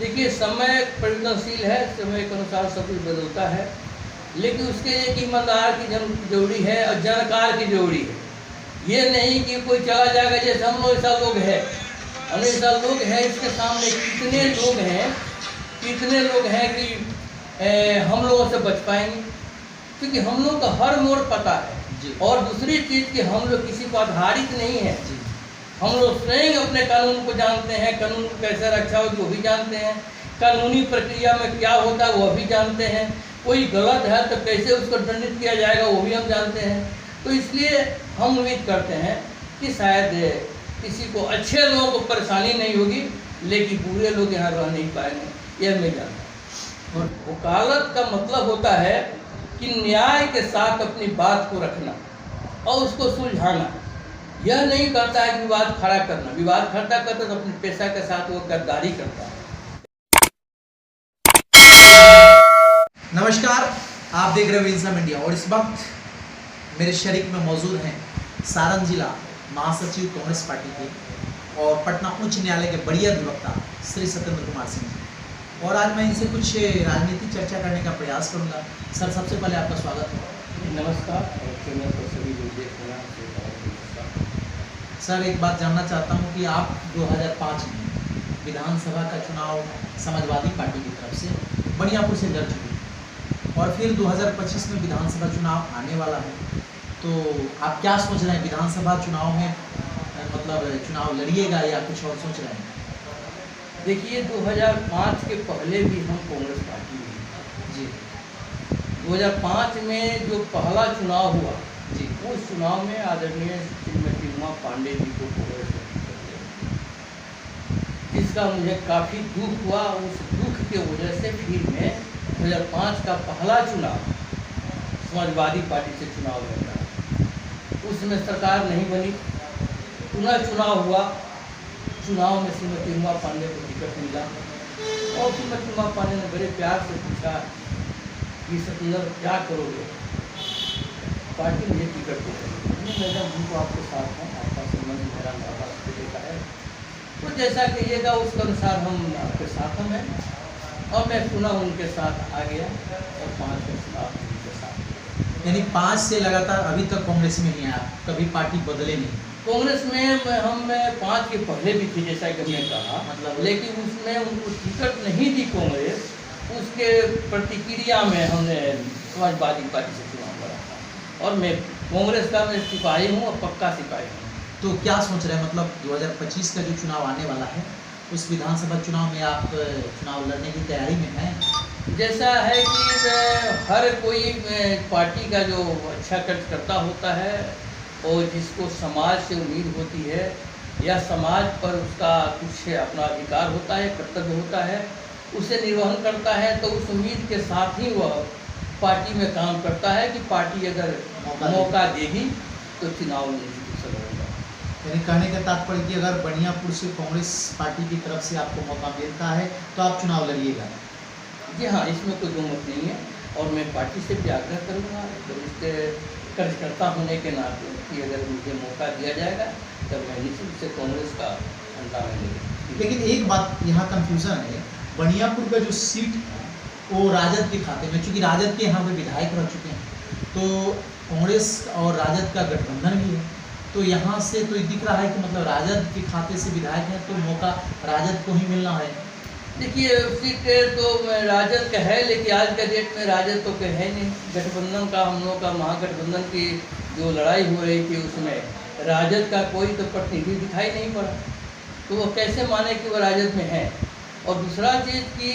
देखिए, समय परिवर्तनशील है, समय के अनुसार सब कुछ बदलता है, लेकिन उसके लिए एक ईमानदार की जरूरी है और जानकार की जरूरी है। ये नहीं कि कोई चला जाएगा, जैसे हम लोग ऐसा लोग हैं, हम ऐसा लोग हैं, इसके सामने कितने लोग हैं कि हम लोगों से बच पाएंगे, क्योंकि हम लोग का हर मोड़ पता है। और दूसरी चीज़ कि हम लोग किसी को आधारित नहीं है, हम लोग स्वयं अपने कानून को जानते हैं, कानून को कैसे रक्षा हो वो भी जानते हैं, कानूनी प्रक्रिया में क्या होता है वो भी जानते हैं, कोई गलत है तो कैसे उसको दंडित किया जाएगा वो भी हम जानते हैं। तो इसलिए हम उम्मीद करते हैं कि शायद किसी को, अच्छे लोगों को परेशानी नहीं होगी, लेकिन बुरे लोग यहाँ रह नहीं पाएंगे, यह मैं जानता हूँ। और वकालत का मतलब होता है कि न्याय के साथ अपनी बात को रखना और उसको सुलझाना। यह नहीं करता है कि विवाद खड़ा करना, विवाद खड़ा करता तो अपने पेशा के साथ वो गद्दारी करता है। नमस्कार, आप देख रहे हो विंसम इंडिया और इस वक्त मेरे शरीक में मौजूद हैं सारण जिला महासचिव कांग्रेस पार्टी के और पटना उच्च न्यायालय के बड़ी अधिवक्ता श्री सत्येंद्र कुमार सिंह जी। और आज मैं इनसे कुछ राजनीतिक चर्चा करने का प्रयास करूंगा। सर, सबसे पहले आपका स्वागत है। नमस्कार। चैनल पर सभी लोग देख रहे हैं। सर, एक बात जानना चाहता हूं कि आप 2005 में विधानसभा का चुनाव समाजवादी पार्टी की तरफ से बनियापुर से लड़ चुके और फिर 2025 में विधानसभा चुनाव आने वाला है, तो आप क्या सोच रहे हैं? विधानसभा चुनाव में मतलब चुनाव लड़िएगा या कुछ और सोच रहे हैं? देखिए, 2005 के पहले भी हम कांग्रेस पार्टी में जी। 2005 में जो पहला चुनाव हुआ जी, उस चुनाव में आदरणीय श्रीमती उमा पांडे जी को कांग्रेस में, जिसका मुझे काफ़ी दुख हुआ। उस दुख के वजह से फिर मैं 2005 का पहला चुनाव समाजवादी पार्टी से चुनाव लड़ रहा। उसमें सरकार नहीं बनी, पुनः चुनाव हुआ। चुनाव में श्रीमती उमा पांडे को टिकट मिला और श्रीमती उमा पांडे ने बड़े प्यार से पूछा कि सत्येंद्र क्या करोगे, पार्टी मुझे टिकट दे रही है। मैडम, उनको आपके साथ हैं, आपका संबंध मेरा बाबा से का है, तो जैसा कहिएगा उसके अनुसार हम आपके साथ हम हैं। और मैं पुनः उनके साथ आ गया और 5 के खिलाफ उनके साथ। यानी 5 से लगातार अभी तक कांग्रेस में ही आया, कभी पार्टी बदले नहीं? कांग्रेस में हम 5 के पहले भी थे, जैसा कि हमने कहा, मतलब, लेकिन उसमें उनको टिकट नहीं दी कांग्रेस। उसके प्रतिक्रिया में हमने समाजवादी पार्टी से चुनाव लड़ा था और मैं कांग्रेस का मैं सिपाही हूँ और पक्का सिपाही हूँ। तो क्या सोच रहे हैं, मतलब 2025 का जो चुनाव आने वाला है उस विधानसभा चुनाव में आप चुनाव लड़ने की तैयारी में हैं? जैसा है कि हर कोई पार्टी का जो अच्छा कार्यकर्ता होता है और जिसको समाज से उम्मीद होती है या समाज पर उसका कुछ अपना अधिकार होता है, कर्तव्य होता है, उसे निर्वहन करता है, तो उस उम्मीद के साथ ही वह पार्टी में काम करता है कि पार्टी अगर मौका देगी तो चुनाव निश्चित होगा। यानी कहने का तात्पर्य कि अगर बनियापुर से कांग्रेस पार्टी की तरफ से आपको मौका मिलता है तो आप चुनाव लड़िएगा? जी हाँ, इसमें कोई दो मत नहीं है। और मैं पार्टी से भी आग्रह करूँगा तो इसके कार्यकर्ता होने के नाते कि अगर मुझे मौका दिया जाएगा तब मैं निश्चित से कांग्रेस का झंडा में लेंगे। लेकिन एक बात यहाँ कंफ्यूजन है, बनियापुर का जो सीट वो राजद के खाते में, चूँकि राजद के यहाँ पे विधायक रह चुके हैं, तो कांग्रेस और राजद का गठबंधन भी है, तो यहाँ से तो दिख रहा है कि मतलब राजद के खाते से विधायक है तो मौका राजद को ही मिलना है। देखिए, सीट तो राजद का है, लेकिन आज के डेट में राजद तो के है नहीं। गठबंधन का, हम लोग का महागठबंधन की जो लड़ाई हो रही थी उसमें राजद का कोई तो प्रतिनिधि दिखाई नहीं पड़ा, तो वो कैसे माने कि वो राजद में है। और दूसरा चीज़ कि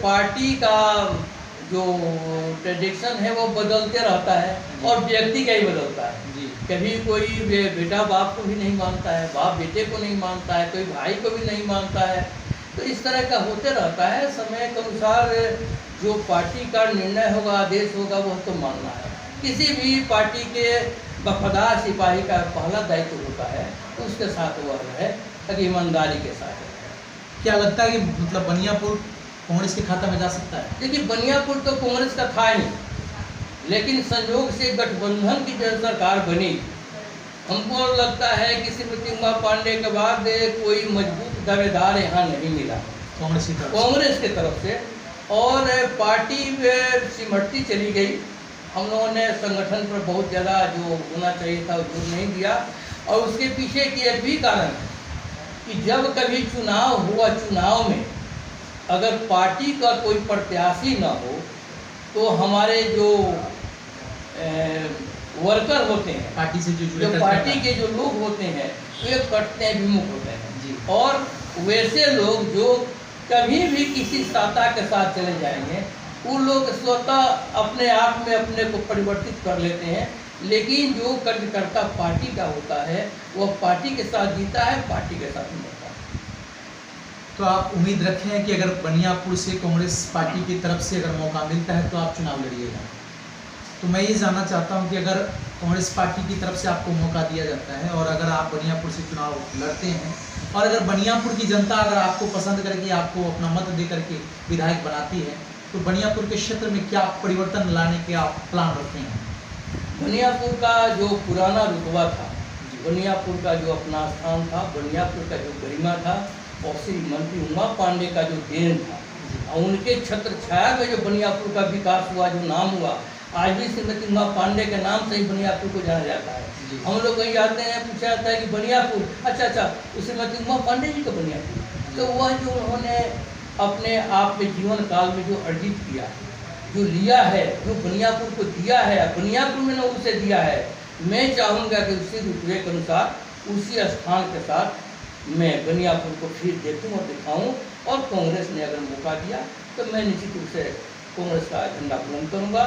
पार्टी का जो ट्रेडिक्शन है वो बदलते रहता है और व्यक्ति का ही बदलता है जी। कभी कोई बेटा बाप को भी नहीं मानता है, बाप बेटे को नहीं मानता है, कोई भाई को भी नहीं मानता है, तो इस तरह का होते रहता है। समय के अनुसार जो पार्टी का निर्णय होगा, आदेश होगा, वह तो मानना है। किसी भी पार्टी के वफादार सिपाही का पहला दायित्व होता है तो उसके साथ वह रहे, ताकि ईमानदारी के साथ रहे। क्या लगता है कि मतलब बनियापुर कांग्रेस के खाता में जा सकता है? देखिए, बनियापुर तो कांग्रेस का था ही, लेकिन संयोग से गठबंधन की जब सरकार बनी, हमको लगता है कि श्रीमती उमा पांडे के बाद कोई मजबूत दावेदार यहाँ नहीं मिला। कांग्रेस की तरफ से, और पार्टी सिमटती चली गई। हम लोगों ने संगठन पर बहुत ज़्यादा जो होना चाहिए था जोर नहीं दिया, और उसके पीछे की एक भी कारण है कि जब कभी चुनाव हुआ, चुनाव में अगर पार्टी का कोई प्रत्याशी ना हो तो हमारे जो वर्कर होते हैं, पार्टी से जो पार्टी के जो लोग होते हैं वे कटते हैं, विमुख होते हैं जी। और वैसे लोग जो कभी भी किसी सत्ता के साथ चले जाएंगे, वो लोग स्वतः अपने आप में अपने को परिवर्तित कर लेते हैं। लेकिन जो कार्यकर्ता पार्टी का होता है वह पार्टी के साथ जीता है, पार्टी के साथ मरता है। तो आप उम्मीद रखें हैं कि अगर बनियापुर से कांग्रेस पार्टी की तरफ से अगर मौका मिलता है तो आप चुनाव लड़िएगा। तो मैं ये जानना चाहता हूं कि अगर कांग्रेस पार्टी की तरफ से आपको मौका दिया जाता है और अगर आप बनियापुर से चुनाव लड़ते हैं और अगर बनियापुर की जनता अगर आपको पसंद करके आपको अपना मत दे करके विधायक बनाती है, तो बनियापुर के क्षेत्र में क्या परिवर्तन लाने के आप प्लान रखते हैं? बनियापुर का जो पुराना रुतबा था, बनियापुर का जो अपना स्थान था, बनियापुर का जो गरिमा था, और श्रीमती उमा पांडे का जो देन था, और उनके छत्र छाया में जो बनियापुर का विकास हुआ, जो नाम हुआ, आज भी श्रीमती उमा पांडे के नाम से ही बनियापुर को जाना जाता है। हम लोग कहीं जाते हैं, पूछा जाता है कि बनियापुर, अच्छा श्रीमती उमा पांडे जी का बनियापुर। तो वह जो उन्होंने अपने आप में जीवन काल में जो अर्जित किया, जो लिया है, जो बनियापुर को दिया है, बनियापुर में ने उसे दिया है, मैं चाहूँगा कि उसी रुतबे के अनुसार, उसी स्थान के साथ मैं बनियापुर को फिर देखूँ और दिखाऊँ। और कांग्रेस ने अगर मौका दिया तो मैं निश्चित रूप से कांग्रेस का झंडा बुलंद करूँगा।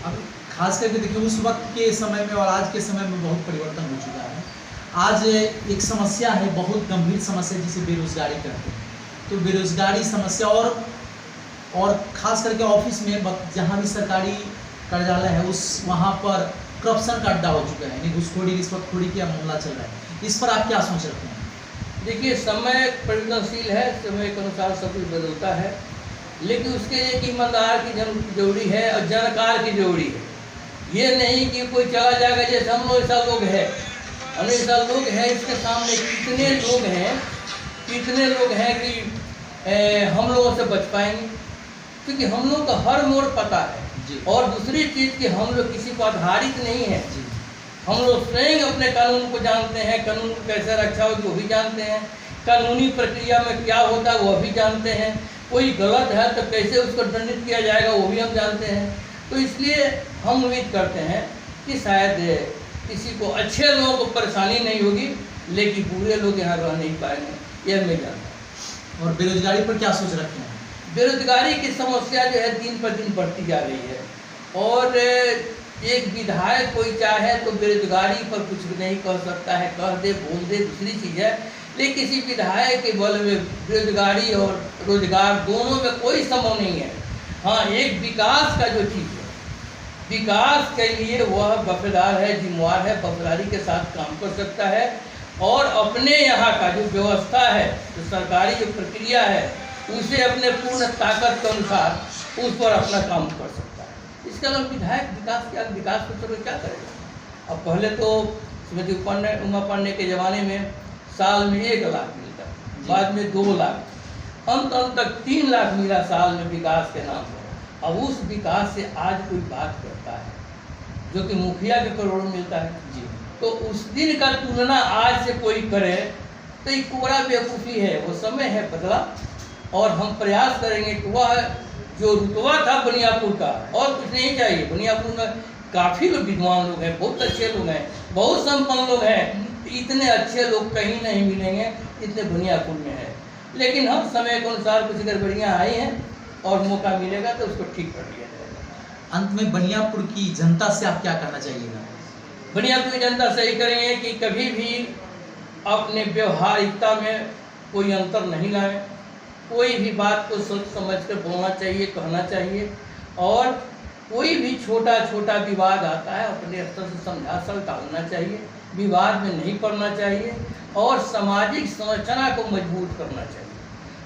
अब खास करके देखिए उस वक्त के समय में और आज के समय में बहुत परिवर्तन हो चुका है। आज एक समस्या है, बहुत गंभीर समस्या जिसे बेरोजगारी कहते हैं। तो बेरोजगारी समस्या और खास करके ऑफिस में जहाँ भी सरकारी कार्यालय है उस वहाँ पर करप्शन का अड्डा हो चुका है, यानी घूसखोरी रिश्वतखोरी का मामला चल रहा है। इस पर आप क्या सोच रखते हैं? देखिए, समय परिवर्तनशील है, समय के अनुसार सब कुछ बदलता है, लेकिन उसके लिए कि ईमानदार की जरूरी है और जानकार की जरूरी है। ये नहीं कि कोई चला जाएगा जैसे हम लोग ऐसा लोग हैं, हम ऐसा लोग हैं, इसके सामने कितने लोग हैं कि हम लोगों से बच पाएंगे, क्योंकि हम लोग का हर मोड़ पता है। और दूसरी चीज़ कि हम लोग किसी को आधारित नहीं है, हम लोग स्वयं अपने कानून को जानते हैं, कानून को कैसे रक्षा हो वो भी जानते हैं, कानूनी प्रक्रिया में क्या होता है वो भी जानते हैं, कोई गलत है तो कैसे उसको दंडित किया जाएगा वो भी हम जानते हैं। तो इसलिए हम उम्मीद करते हैं कि शायद किसी को, अच्छे लोगों को परेशानी नहीं होगी, लेकिन बुरे लोग यहाँ रह नहीं पाएंगे, यह मैं जानता हूँ। और बेरोजगारी पर क्या सोच रखते हैं? बेरोजगारी की समस्या जो है दिन पर दिन बढ़ती जा रही है, और एक विधायक कोई चाहे तो बेरोजगारी पर कुछ नहीं कह सकता है, कह दे बोल दे दूसरी चीज़ है, लेकिन किसी विधायक के बल में बेरोजगारी और रोजगार दोनों में कोई संभव नहीं है। हाँ, एक विकास का जो चीज़ है, विकास के लिए वह वफादार है, जिम्मेवार है, वफादारी के साथ काम कर सकता है, और अपने यहाँ का जो व्यवस्था है, जो सरकारी जो प्रक्रिया है, उसे अपने पूर्ण ताकत के अनुसार उस पर अपना काम कर सकता है। इसके अलावा विधायक विकास को चलो क्या करेगा? अब पहले तो श्रीमती उमा पांडे के ज़माने में साल में 1 लाख मिलता, बाद में 2 लाख, अंत तक 3 लाख मिला साल में विकास के नाम पर। अब उस विकास से आज कोई बात करता है जो कि मुखिया के करोड़ों मिलता है जी, तो उस दिन का तुलना आज से कोई करे तो ये पूरा बेवकूफ़ी है। वो समय है बदला, और हम प्रयास करेंगे कि वह जो रुतबा था बनियापुर का, और कुछ नहीं चाहिए। बनियापुर में काफ़ी लोग विद्वान लोग हैं, बहुत अच्छे लोग हैं, बहुत संपन्न लोग हैं, इतने अच्छे लोग कहीं नहीं मिलेंगे इतने बनियापुर में है। लेकिन हम समय के अनुसार कुछ गड़बड़ियाँ आई हैं और मौका मिलेगा तो उसको ठीक कर लिया जाएगा। अंत में बनियापुर की जनता से आप क्या कहना चाहिएगा? बनियापुर की जनता से ही करेंगे कि कभी भी अपने व्यवहारिकता में कोई अंतर नहीं लाएं, कोई भी बात को सोच समझ कर बोलना चाहिए, कहना चाहिए, और कोई भी छोटा छोटा विवाद आता है अपने स्तर से समझा टालना चाहिए, विवाद में नहीं पड़ना चाहिए, और सामाजिक संरचना को मजबूत करना चाहिए।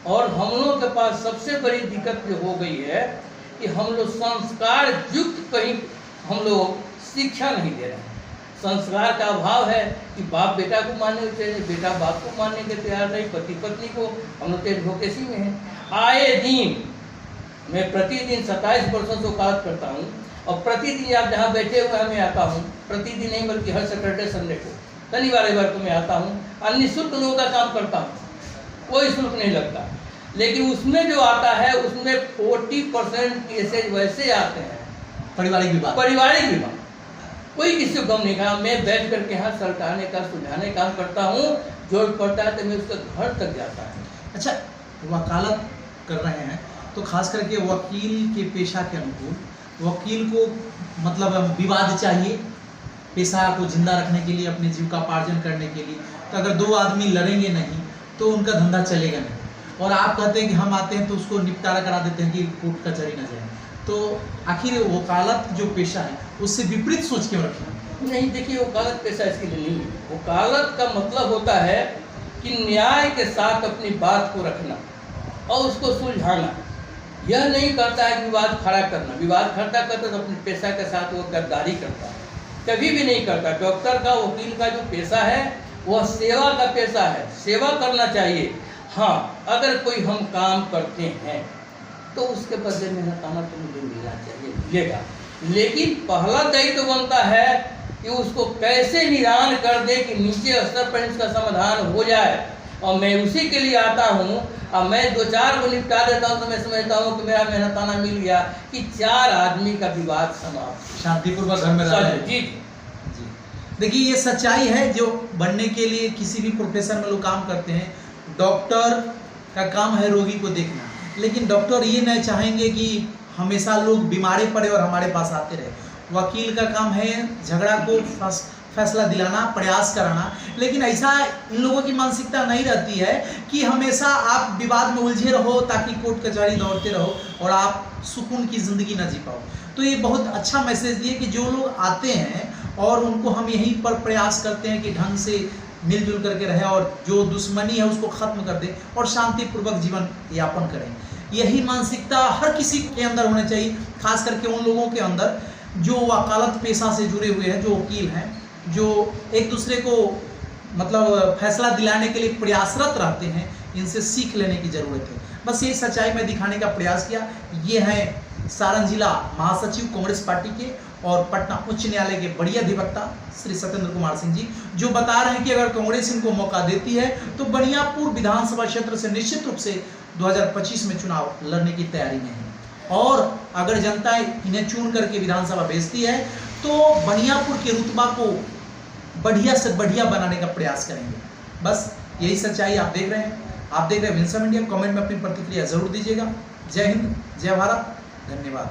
और हम लोग के पास सबसे बड़ी दिक्कत जो हो गई है कि हम लोग संस्कार युक्त कहीं हम लोग शिक्षा नहीं दे रहे हैं। संस्कार का अभाव है कि बाप बेटा को मानने को चाहिए, बेटा बाप को मानने के तैयार नहीं, पति पत्नी को। हम लोग तो एडवोकेसी में हैं। आए दिन मैं प्रतिदिन 27 वर्षों से वकालत करता हूँ और प्रतिदिन आप जहाँ बैठे हुए हैं मैं आता हूँ, प्रतिदिन नहीं बल्कि हर सैटरडे संडे को, शनिवार रविवार को मैं आता हूँ और निःशुल्क लोगों का काम करता हूँ, कोई शुल्क नहीं लगता। लेकिन उसमें जो आता है उसमें 40% केसेज वैसे आते हैं पारिवारिक विवाद, कोई किसी को गम नहीं कहा। मैं बैठ करके यहाँ सरकाने का सुलझाने का काम करता हूँ, जो पड़ता है तो मैं उसके घर तक जाता है। अच्छा, वकालत कर रहे हैं तो खास करके वकील के पेशा के अनुकूल वकील को मतलब विवाद चाहिए पेशा को जिंदा रखने के लिए, अपने जीविकोपार्जन करने के लिए। तो अगर दो आदमी लड़ेंगे नहीं तो उनका धंधा चलेगा नहीं। और आप कहते हैं कि हम आते हैं तो उसको निपटारा करा देते हैं कि कोर्ट कचहरी न जाए। तो आखिर वकालत जो पेशा है उससे विपरीत सोच क्यों रखी? नहीं, देखिए वकालत पेशा इसके लिए नहीं है। वकालत का मतलब होता है कि न्याय के साथ अपनी बात को रखना और उसको सुलझाना। यह नहीं करता है कि विवाद खड़ा करना। विवाद खड़ा करता तो अपने पेशा के साथ वो गद्दारी करता है, कभी भी नहीं करता। डॉक्टर का, वकील का जो पेशा है वह सेवा का पेशा है, सेवा करना चाहिए। हाँ, अगर कोई हम काम करते हैं तो उसके बदले मेहनताना तो मुझे मिलना चाहिए, मिलेगा। लेकिन पहला दायित्व तो बनता है कि उसको कैसे निदान कर दे कि नीचे स्तर पर इसका समाधान हो जाए। और मैं उसी के लिए आता हूँ। और मैं 2-4 को निपटा देता हूँ तो मैं समझता हूँ कि मेरा मेहनताना मिल गया कि 4 आदमी का विवाद समाप्त, शांतिपूर्वक घर में रह। जी। देखिए, ये सच्चाई है जो बनने के लिए किसी भी प्रोफेशन में लोग काम करते हैं। डॉक्टर का काम है रोगी को देखना, लेकिन डॉक्टर ये नहीं चाहेंगे कि हमेशा लोग बीमारी पड़े और हमारे पास आते रहे। वकील का काम है झगड़ा को फैसला दिलाना, प्रयास कराना। लेकिन ऐसा इन लोगों की मानसिकता नहीं रहती है कि हमेशा आप विवाद में उलझे रहो ताकि कोर्ट कचहरी दौड़ते रहो और आप सुकून की ज़िंदगी न जी पाओ। तो ये बहुत अच्छा मैसेज दिए कि जो लोग आते हैं और उनको हम यहीं पर प्रयास करते हैं कि ढंग से मिलजुल करके रहे और जो दुश्मनी है उसको ख़त्म कर दें और शांतिपूर्वक जीवन यापन करें। यही मानसिकता हर किसी के अंदर होनी चाहिए, खास करके उन लोगों के अंदर जो वकालत पेशा से जुड़े हुए हैं, जो वकील हैं, जो एक दूसरे को मतलब फैसला दिलाने के लिए प्रयासरत रहते हैं। इनसे सीख लेने की ज़रूरत है। बस ये सच्चाई में दिखाने का प्रयास किया। ये हैं सारण जिला महासचिव कांग्रेस पार्टी के और पटना उच्च न्यायालय के बड़ी अधिवक्ता श्री सत्येंद्र कुमार सिंह जी, जो बता रहे हैं कि अगर कांग्रेस इनको मौका देती है तो बनियापुर विधानसभा क्षेत्र से निश्चित रूप से 2025 में चुनाव लड़ने की तैयारी में है। और अगर जनता इन्हें चुन करके विधानसभा भेजती है तो बनियापुर के रुतबा को बढ़िया से बढ़िया बनाने का प्रयास करेंगे। बस यही सच्चाई आप देख रहे हैं। आप देख रहे हैं विंसम इंडिया। कमेंट में अपनी प्रतिक्रिया जरूर दीजिएगा। जय हिंद, जय भारत, धन्यवाद।